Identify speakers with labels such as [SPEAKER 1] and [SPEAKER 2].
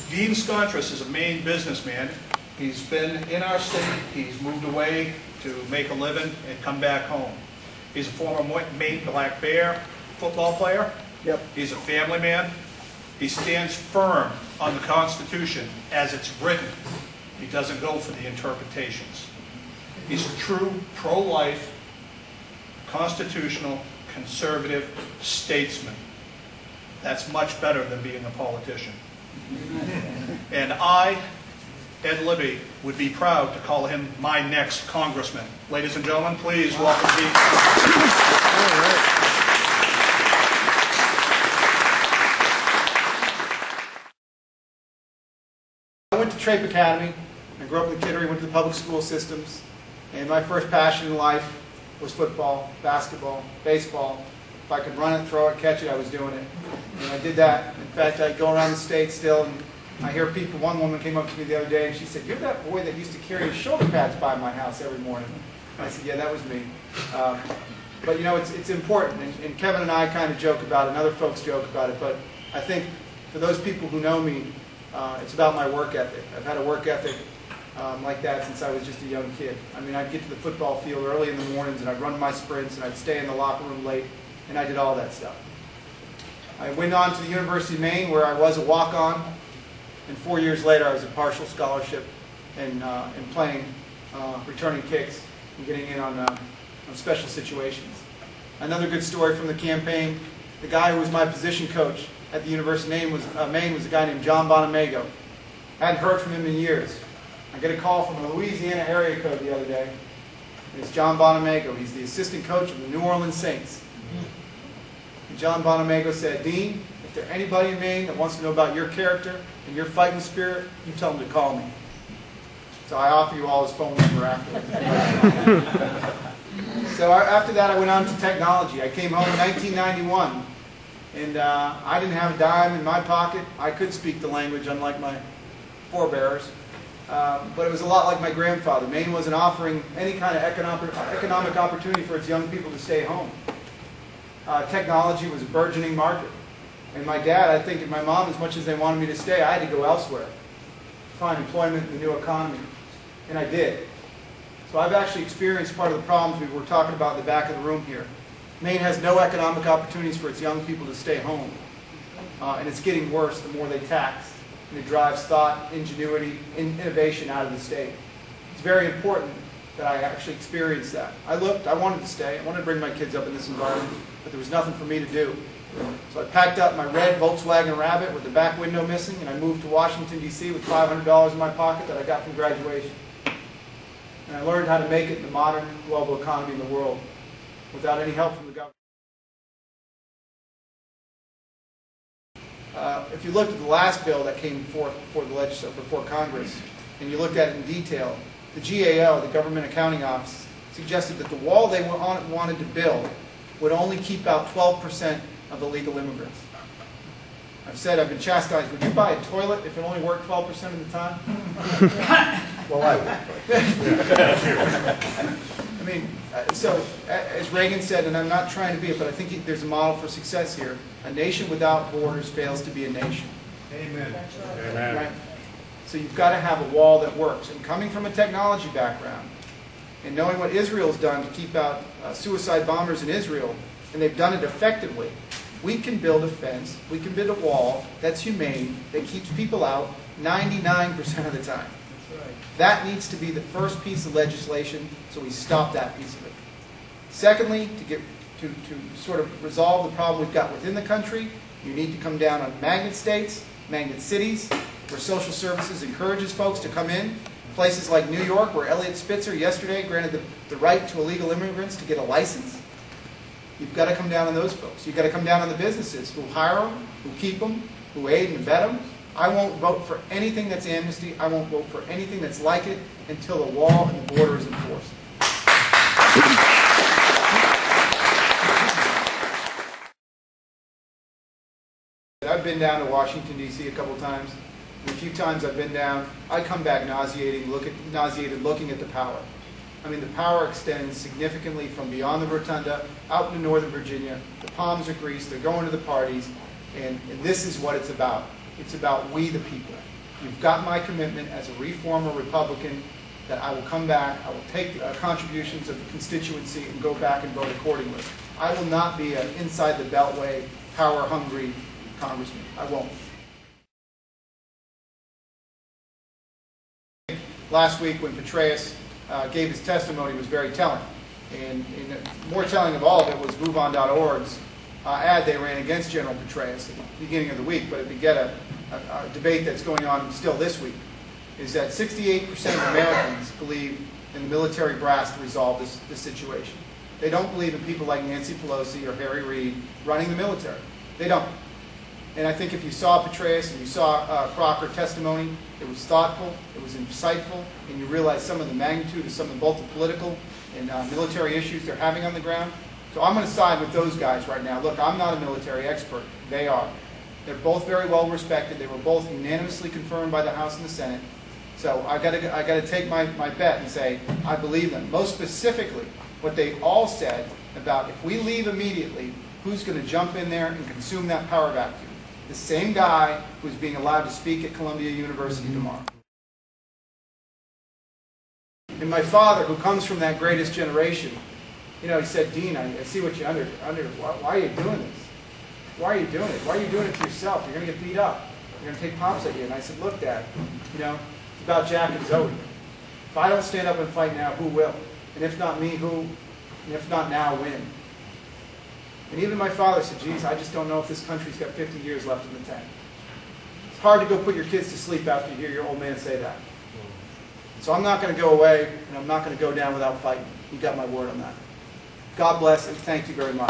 [SPEAKER 1] Dean Scontris is a Maine businessman. He's been in our city. He's moved away to make a living and come back home. He's a former Maine Black Bear football player.
[SPEAKER 2] Yep.
[SPEAKER 1] He's a family man. He stands firm on the Constitution as it's written. He doesn't go for the interpretations. He's a true pro-life, constitutional, conservative statesman. That's much better than being a politician. And I, Ed Libby, would be proud to call him my next congressman. Ladies and gentlemen, please welcome Dean.
[SPEAKER 2] I went to Trape Academy. I grew up in Kittery, went to the public school systems, and my first passion in life was football, basketball, baseball. If I could run it, throw it, catch it, I was doing it. And I did that. In fact, I go around the state still, and I hear people, one woman came up to me the other day, and she said, "You're that boy that used to carry his shoulder pads by my house every morning." And I said, "Yeah, that was me." But you know, it's important, and Kevin and I kind of joke about it, and other folks joke about it, but I think for those people who know me, it's about my work ethic. I've had a work ethic like that since I was just a young kid. I mean, I'd get to the football field early in the mornings, and I'd run my sprints, and I'd stay in the locker room late, and I did all that stuff. I went on to the University of Maine, where I was a walk-on, and 4 years later I was a partial scholarship and playing, returning kicks and getting in on special situations. Another good story from the campaign, the guy who was my position coach at the University of Maine was a guy named John Bonamago. Hadn't heard from him in years. I get a call from a Louisiana area code the other day. It's John Bonamago. He's the assistant coach of the New Orleans Saints. And John Bonamago said, "Dean, if there's anybody in Maine that wants to know about your character and your fighting spirit, you tell them to call me." So I offer you all his phone number afterwards. So after that, I went on to technology. I came home in 1991, and I didn't have a dime in my pocket. I could speak the language, unlike my forebears. But it was a lot like my grandfather. Maine wasn't offering any kind of economic opportunity for its young people to stay home. Technology was a burgeoning market. And my dad, I think, and my mom, as much as they wanted me to stay, I had to go elsewhere to find employment in the new economy. And I did. So I've actually experienced part of the problems we were talking about in the back of the room here. Maine has no economic opportunities for its young people to stay home. And it's getting worse the more they tax. And it drives thought, ingenuity, innovation out of the state. It's very important that I actually experience that. I wanted to stay. I wanted to bring my kids up in this environment, but there was nothing for me to do. So I packed up my red Volkswagen Rabbit with the back window missing, and I moved to Washington, D.C. with $500 in my pocket that I got from graduation. And I learned how to make it in the modern global economy in the world without any help from the government. If you looked at the last bill that came forth before Congress, and you looked at it in detail, the GAO, the Government Accounting Office, suggested that the wall they wanted to build would only keep out 12% of illegal immigrants. I've said, I've been chastised, would you buy a toilet if it only worked 12% of the time?
[SPEAKER 3] Well, I would.
[SPEAKER 2] I mean, so as Reagan said, and I'm not trying to be it, but I think there's a model for success here. A nation without borders fails to be a nation.
[SPEAKER 3] Amen.
[SPEAKER 2] Amen. Right? So you've got to have a wall that works. And coming from a technology background, and knowing what Israel's done to keep out suicide bombers in Israel, and they've done it effectively, we can build a fence, we can build a wall that's humane, that keeps people out 99% of the time. That needs to be the first piece of legislation, so we stop that piece of it. Secondly, to sort of resolve the problem we've got within the country, you need to come down on magnet states, magnet cities, where social services encourages folks to come in. Places like New York, where Eliot Spitzer yesterday granted the right to illegal immigrants to get a license. You've got to come down on those folks. You've got to come down on the businesses who hire them, who keep them, who aid and abet them. I won't vote for anything that's amnesty. I won't vote for anything that's like it until the wall and the border is enforced. I've been down to Washington, D.C. a couple times. And a few times I've been down, I come back nauseated looking at the power. I mean, the power extends significantly from beyond the rotunda out into Northern Virginia. The palms are greased, they're going to the parties, and this is what it's about. It's about we the people. You've got my commitment as a reformer Republican that I will come back, I will take the contributions of the constituency and go back and vote accordingly. I will not be an inside the beltway, power-hungry congressman. I won't. Last week when Petraeus gave his testimony was very telling. And more telling of all of it was MoveOn.org's ad they ran against General Petraeus at the beginning of the week, but it began a debate that's going on still this week, is that 68% of Americans believe in the military brass to resolve this situation. They don't believe in people like Nancy Pelosi or Harry Reid running the military. They don't. And I think if you saw Petraeus and you saw Crocker testimony, it was thoughtful, it was insightful, and you realize some of the magnitude of some of both the political and military issues they're having on the ground. So I'm going to side with those guys right now. Look, I'm not a military expert. They are. They're both very well respected. They were both unanimously confirmed by the House and the Senate. So I got to take my bet and say I believe them. Most specifically, what they all said about if we leave immediately, who's going to jump in there and consume that power vacuum? The same guy who's being allowed to speak at Columbia University tomorrow. And my father, who comes from that greatest generation, you know, he said, Dean, I see what you're under. Why are you doing this? Why are you doing it? Why are you doing it to yourself? You're going to get beat up. You're going to take pops at you. And I said, look, Dad, you know, it's about Jack and Zoe. If I don't stand up and fight now, who will? And if not me, who? And if not now, when? And even my father said, geez, I just don't know if this country's got 50 years left in the tank. It's hard to go put your kids to sleep after you hear your old man say that. So I'm not going to go away, and I'm not going to go down without fighting. You got my word on that. God bless, and thank you very much.